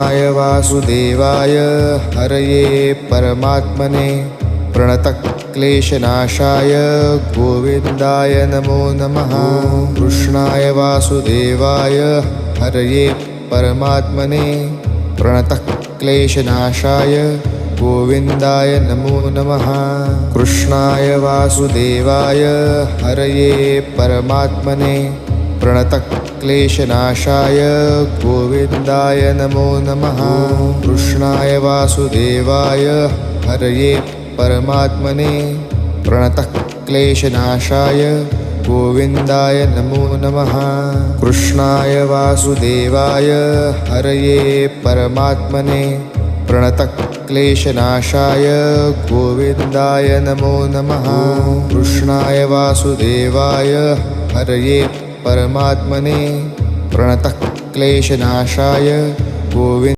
वासुदेवाय हरये परमात्मने प्रणतक्लेशनाशाय गोविन्दाय नमो नमः। कृष्णाय वासुदेवाय हरये परमात्मने प्रणतक्लेशनाशाय गोविन्दाय नमो नमः। कृष्णाय वासुदेवाय हरये परमात्मने प्रणतक्लेशनाशाय गोविन्दाय नमो नमः। कृष्णाय वासुदेवाय हरये परमात्मने प्रणतक्लेशनाशाय गोविन्दाय नमो नमः। कृष्णाय वासुदेवाय हरये परमात्मने प्रणतक्लेशनाशाय गोविन्दाय नमो नमः। कृष्णाय वासुदेवाय हरये परमात्मने प्रणतक्लेशनाशाय गोविन्द